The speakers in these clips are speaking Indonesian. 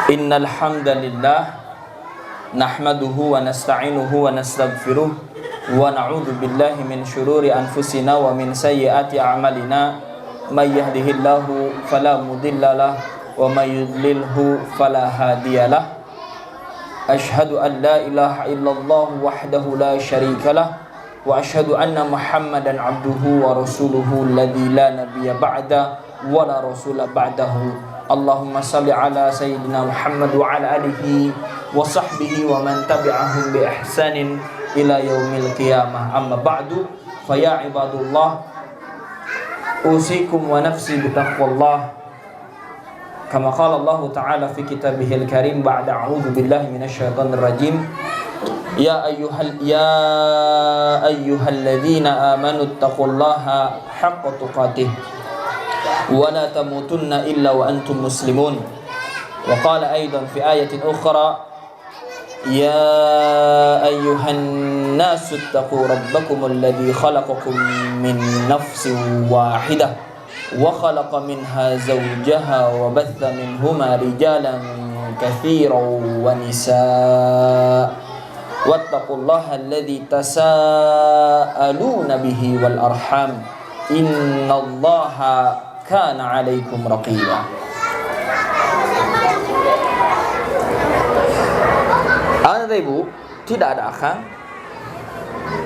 Innal hamdalillah nahmaduhu wa nasta'inuhu wa nastaghfiruh wa na'udzu billahi min syururi anfusina wa min sayyiati a'malina may yahdihillahu fala mudhillalah wa may yudlilhu fala hadiyalah. Asyhadu an la ilaha illallah wahdahu la syarikalah wa asyhadu anna Muhammadan abduhu wa rasuluhu alladzi la nabiyya ba'da wa la rasula ba'dahu. Allahumma salli ala sayyidina Muhammad wa ala alihi wa sahbihi wa man tabi'ahum bi ihsanin ila yaumil qiyamah. Amma ba'du, fa ya ibadullah, usikum wa nafsi bi taqwallah. Kama qala Allah Ta'ala fi kitabihil karim ba'da a'udzu billahi minasyaitonir rajim. Ya ayyuhalladzina amanu taqullaha haqqa tuqatih wa la tamutunna illa wa antum muslimun. Wa qala aidan fi ayatin ukhra, ya ayyuhan nasu ittaqu rabbakum alladzi khalaqakum min nafsin wahidah wa khalaqa minha zawjaha wa batha minhuma rijalan katsiran wa nisaa wattaqullaha alladzi tasaaluna bihi wal arham innallaha kana 'alaikum raqiba. Ada ibu, tidak ada akang.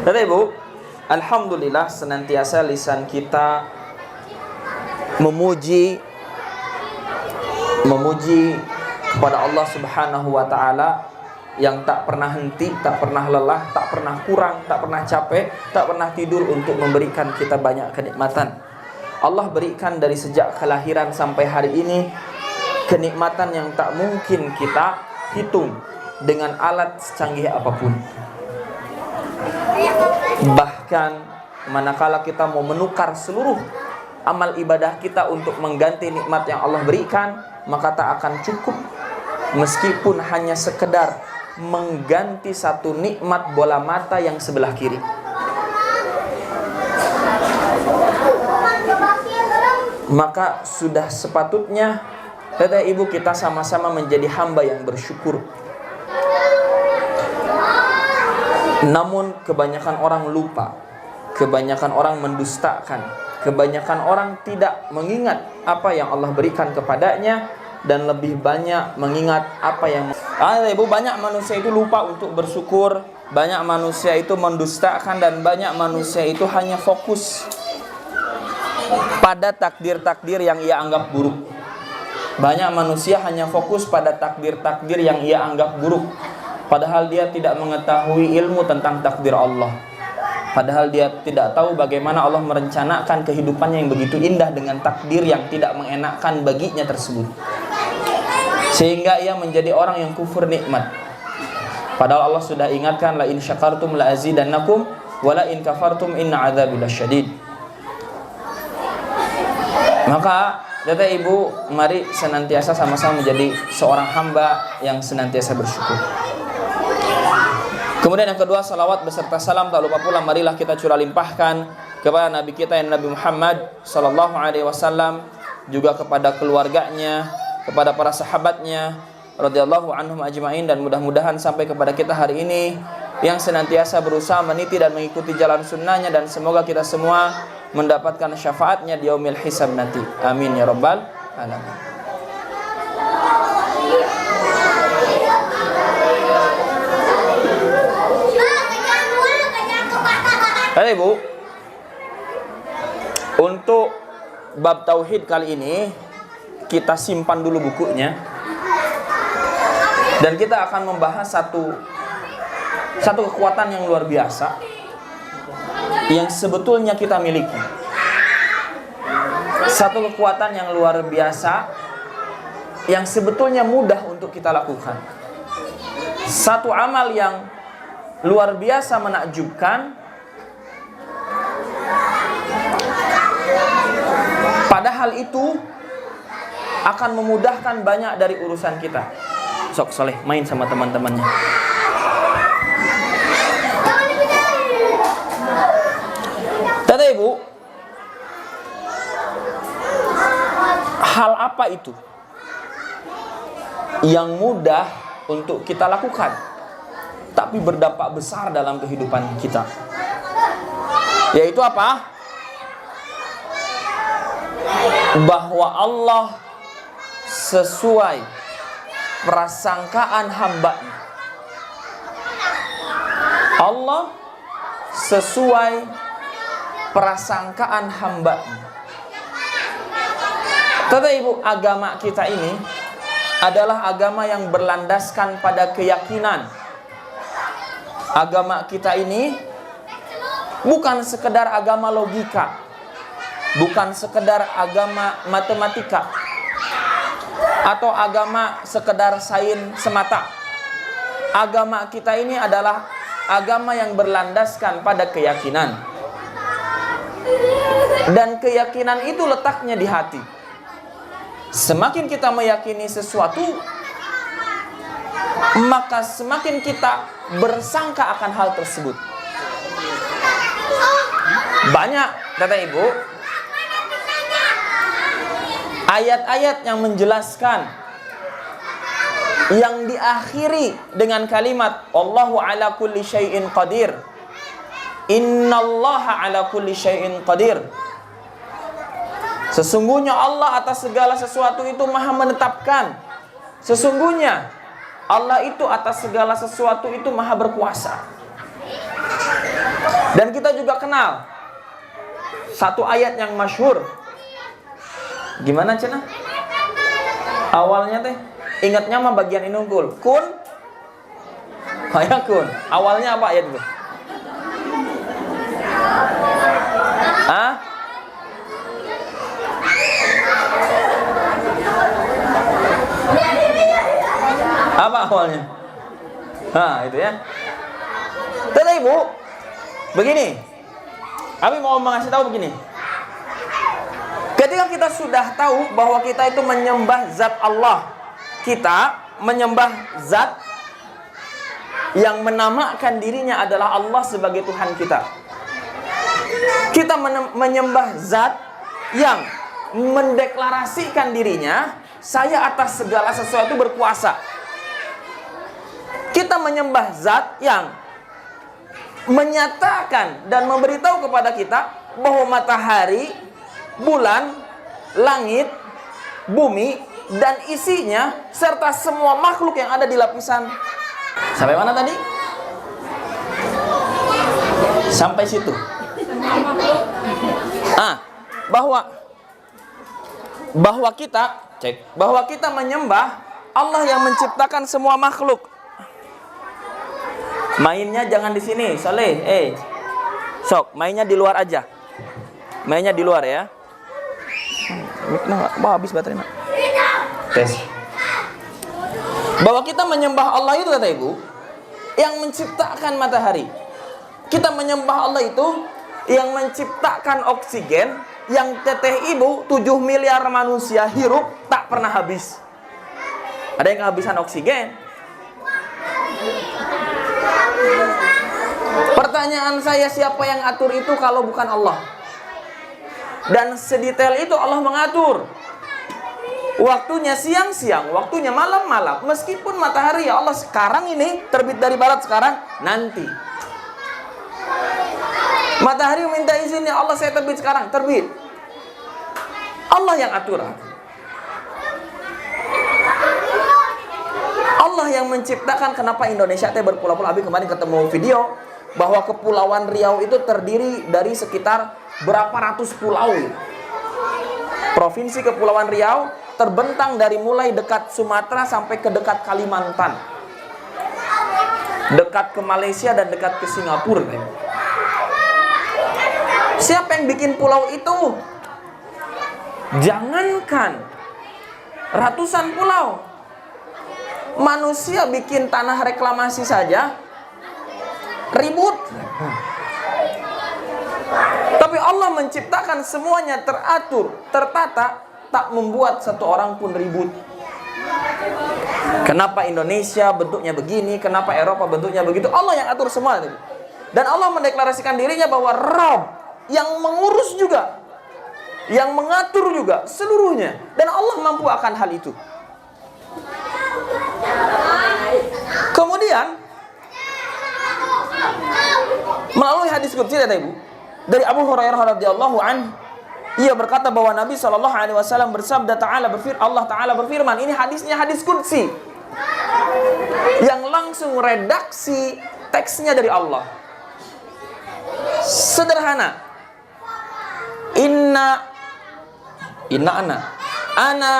Ada ibu, alhamdulillah senantiasa lisan kita memuji kepada Allah Subhanahu wa taala yang tak pernah henti, tak pernah lelah, tak pernah kurang, tak pernah capek, tak pernah tidur untuk memberikan kita banyak kenikmatan. Allah berikan dari sejak kelahiran sampai hari ini kenikmatan yang tak mungkin kita hitung dengan alat secanggih apapun. Bahkan manakala kita mau menukar seluruh amal ibadah kita untuk mengganti nikmat yang Allah berikan, maka tak akan cukup meskipun hanya sekedar mengganti satu nikmat bola mata yang sebelah kiri. Maka sudah sepatutnya kata ibu kita sama-sama menjadi hamba yang bersyukur. Namun kebanyakan orang lupa, kebanyakan orang mendustakan, kebanyakan orang tidak mengingat apa yang Allah berikan kepadanya dan lebih banyak mengingat apa yang ibu, banyak manusia itu lupa untuk bersyukur, banyak manusia itu mendustakan, dan banyak manusia itu hanya fokus pada takdir-takdir yang ia anggap buruk. Banyak manusia hanya fokus pada takdir-takdir yang ia anggap buruk, padahal dia tidak mengetahui ilmu tentang takdir Allah. Padahal dia tidak tahu bagaimana Allah merencanakan kehidupannya yang begitu indah dengan takdir yang tidak mengenakkan baginya tersebut, sehingga ia menjadi orang yang kufur nikmat. Padahal Allah sudah ingatkan, la in syakartum la azidannakum wa la in kafartum inna adzabi lasyadid. Maka kata ibu, mari senantiasa sama-sama menjadi seorang hamba yang senantiasa bersyukur. Kemudian yang kedua, salawat beserta salam tak lupa pula marilah kita curah limpahkan kepada Nabi kita yang Nabi Muhammad sallallahu alaihi wasallam, juga kepada keluarganya, kepada para sahabatnya radhiyallahu anhum ajmain, dan mudah-mudahan sampai kepada kita hari ini yang senantiasa berusaha meniti dan mengikuti jalan sunnahnya, dan semoga kita semua mendapatkan syafaatnya di yaumil hisab nanti. Amin ya rabbal alamin. Baik ibu, untuk bab tauhid kali ini kita simpan dulu bukunya, dan kita akan membahas satu kekuatan yang luar biasa yang sebetulnya kita miliki. Satu kekuatan yang luar biasa yang sebetulnya mudah untuk kita lakukan. Satu amal yang luar biasa menakjubkan, padahal itu akan memudahkan banyak dari urusan kita. Sok Soleh main sama teman-temannya. Kata ibu, hal apa itu yang mudah untuk kita lakukan, tapi berdampak besar dalam kehidupan kita. Yaitu apa? Bahwa Allah sesuai prasangkaan hamba-Nya. Allah sesuai prasangkaan hamba-Nya. Tetapi Ibu, agama kita ini adalah agama yang berlandaskan pada keyakinan. Agama kita ini bukan sekedar agama logika, bukan sekedar agama matematika, atau agama sekedar sains semata. Agama kita ini adalah agama yang berlandaskan pada keyakinan. Dan keyakinan itu letaknya di hati. Semakin kita meyakini sesuatu, maka semakin kita bersangka akan hal tersebut. Banyak, kata Ibu, ayat-ayat yang menjelaskan, yang diakhiri dengan kalimat Allahu ala kulli syai'in qadir. Innallaha ala kulli syai'in qadir. Sesungguhnya Allah atas segala sesuatu itu maha menetapkan. Sesungguhnya Allah itu atas segala sesuatu itu maha berkuasa. Dan kita juga kenal satu ayat yang masyhur. Gimana Cina? Awalnya teh, ingatnya mah bagian ini unggul. Kun fayakun. Awalnya apa ayat itu? Hah? Apa awalnya? Nah, itu ya. Tetapi Ibu, begini. Kami mau mengasih tahu begini. Ketika kita sudah tahu bahwa kita itu menyembah zat Allah, kita menyembah zat yang menamakan dirinya adalah Allah sebagai Tuhan kita. Kita menyembah zat yang mendeklarasikan dirinya, saya atas segala sesuatu berkuasa. Kita menyembah zat yang menyatakan dan memberitahu kepada kita bahwa matahari, bulan, langit, bumi, dan isinya, serta semua makhluk yang ada di lapisan. Sampai mana tadi? Sampai situ. Bahwa kita menyembah Allah yang menciptakan semua makhluk. Mainnya jangan di sini, Saleh. Sok, mainnya di luar aja. Mainnya di luar ya. Habis baterai. Tes. Bahwa kita menyembah Allah itu, kata Ibu, yang menciptakan matahari. Kita menyembah Allah itu yang menciptakan oksigen, yang teteh Ibu 7 miliar manusia hirup tak pernah habis. Ada yang kehabisan oksigen. Pertanyaan saya, siapa yang atur itu kalau bukan Allah? Dan sedetail itu Allah mengatur. Waktunya siang-siang, waktunya malam-malam. Meskipun matahari ya Allah sekarang ini terbit dari barat sekarang, nanti. Matahari minta izin, ya Allah saya terbit sekarang, terbit. Allah yang atur. Allah yang menciptakan. Kenapa Indonesia teh berpulau-pulau. Abi kemarin ketemu video bahwa Kepulauan Riau itu terdiri dari sekitar berapa ratus pulau. Provinsi Kepulauan Riau terbentang dari mulai dekat Sumatera sampai ke dekat Kalimantan, dekat ke Malaysia dan dekat ke Singapura. Siapa yang bikin pulau itu? Jangankan ratusan pulau, manusia bikin tanah reklamasi saja ribut. Tapi Allah menciptakan semuanya teratur, tertata, tak membuat satu orang pun ribut. Kenapa Indonesia bentuknya begini, kenapa Eropa bentuknya begitu? Allah yang atur semua. Dan Allah mendeklarasikan dirinya bahwa Rabb yang mengurus juga, yang mengatur juga seluruhnya. Dan Allah mampu akan hal itu. qudsi Bapak Ibu dari Abu Hurairah radhiyallahu anhu. Ia berkata bahwa Nabi SAW bersabda, Allah Ta'ala berfirman. Ini hadisnya hadis qudsi yang langsung redaksi teksnya dari Allah. Sederhana. Inna ana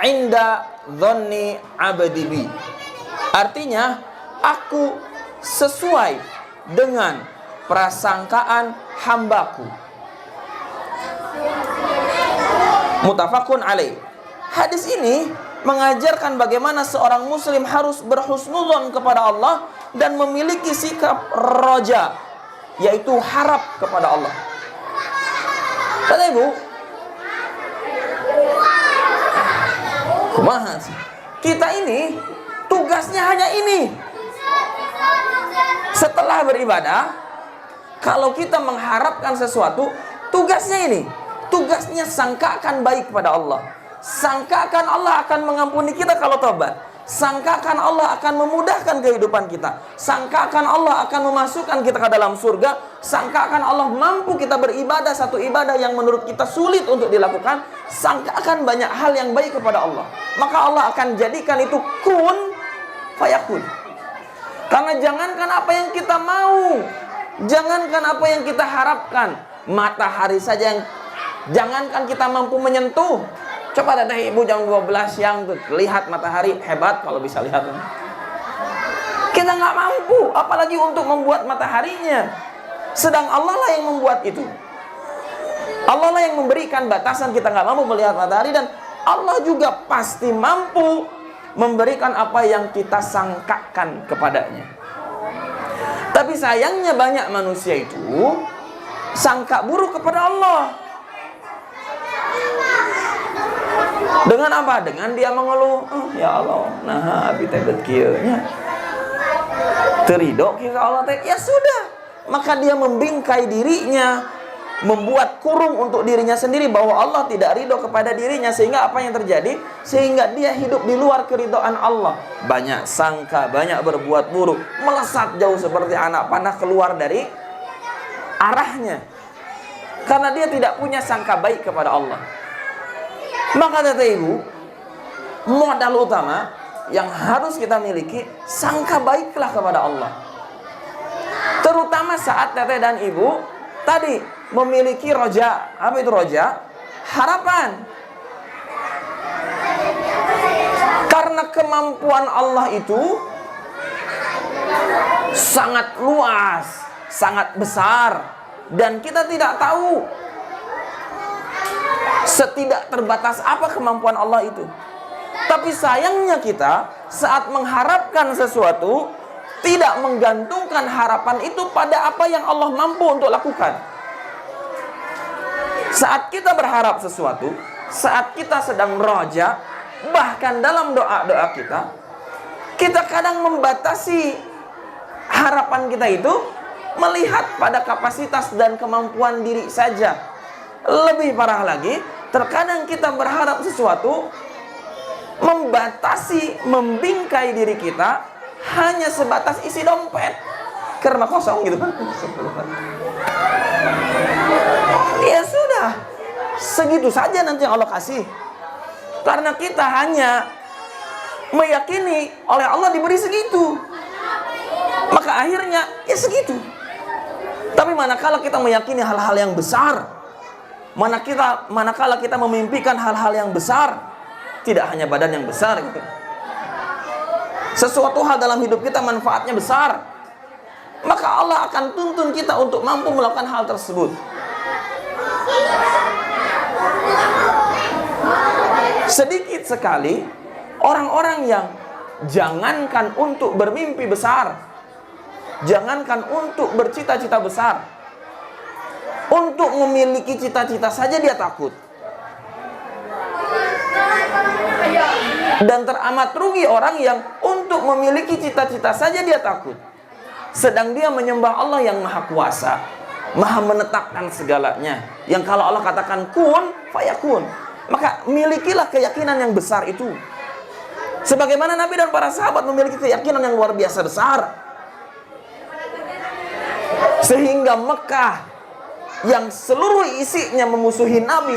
inda dhanni abdi bi. Artinya, aku sesuai dengan prasangkaan hambaku. Muttafaqun alaih. Hadis ini mengajarkan bagaimana seorang muslim harus berhusnudzon kepada Allah dan memiliki sikap roja, yaitu harap kepada Allah. Kata Ibu, kumaha sih? Kita ini tugasnya hanya ini. Setelah beribadah, kalau kita mengharapkan sesuatu, tugasnya ini. Tugasnya sangkakan baik kepada Allah. Sangkakan Allah akan mengampuni kita kalau tobat. Sangkakan Allah akan memudahkan kehidupan kita. Sangkakan Allah akan memasukkan kita ke dalam surga. Sangkakan Allah mampu kita beribadah satu ibadah yang menurut kita sulit untuk dilakukan. Sangkakan banyak hal yang baik kepada Allah. Maka Allah akan jadikan itu kun fayakun. Karena jangankan apa yang kita mau, jangankan apa yang kita harapkan, matahari saja yang jangankan kita mampu menyentuh. Coba Teteh Ibu jam 12 siang tuh lihat matahari, hebat kalau bisa lihat. Kita nggak mampu, apalagi untuk membuat mataharinya. Sedang Allah lah yang membuat itu. Allah lah yang memberikan batasan, kita nggak mampu melihat matahari, dan Allah juga pasti mampu memberikan apa yang kita sangkakan kepadanya. Tapi sayangnya banyak manusia itu sangka buruk kepada Allah. Dengan apa? Dengan dia mengeluh, ya Allah, nah abi teh kieu nya. Terido kita Allah teh, ya sudah. Maka dia membingkai dirinya, membuat kurung untuk dirinya sendiri bahwa Allah tidak ridho kepada dirinya. Sehingga apa yang terjadi? Sehingga dia hidup di luar keridhaan Allah. Banyak sangka, banyak berbuat buruk, melesat jauh seperti anak panah keluar dari arahnya. Karena dia tidak punya sangka baik kepada Allah. Maka Teteh Ibu, modal utama yang harus kita miliki, sangka baiklah kepada Allah. Terutama saat Teteh dan Ibu tadi memiliki roja. Apa itu roja? Harapan. Karena kemampuan Allah itu sangat luas, sangat besar, dan kita tidak tahu setidak terbatas apa kemampuan Allah itu. Tapi sayangnya kita saat mengharapkan sesuatu tidak menggantungkan harapan itu pada apa yang Allah mampu untuk lakukan. Saat kita berharap sesuatu, saat kita sedang roja, bahkan dalam doa-doa kita kadang membatasi harapan kita itu melihat pada kapasitas dan kemampuan diri saja. Lebih parah lagi, terkadang kita berharap sesuatu, membatasi, membingkai diri kita hanya sebatas isi dompet. Karena kosong gitu kan. Ya sudah, segitu saja nanti yang Allah kasih. Karena kita hanya meyakini oleh Allah diberi segitu, maka akhirnya ya segitu. Tapi manakala kita meyakini hal-hal yang besar, manakala kita memimpikan hal-hal yang besar, tidak hanya badan yang besar gitu. Sesuatu hal dalam hidup kita manfaatnya besar, maka Allah akan tuntun kita untuk mampu melakukan hal tersebut. Sedikit sekali orang-orang yang jangankan untuk bermimpi besar, jangankan untuk bercita-cita besar, untuk memiliki cita-cita saja dia takut. Dan teramat rugi orang yang untuk memiliki cita-cita saja dia takut, sedang dia menyembah Allah yang maha kuasa, maha menetapkan segalanya, yang kalau Allah katakan kun fayakun, maka milikilah keyakinan yang besar itu. Sebagaimana Nabi dan para sahabat memiliki keyakinan yang luar biasa besar. Sehingga Mekah yang seluruh isinya memusuhi Nabi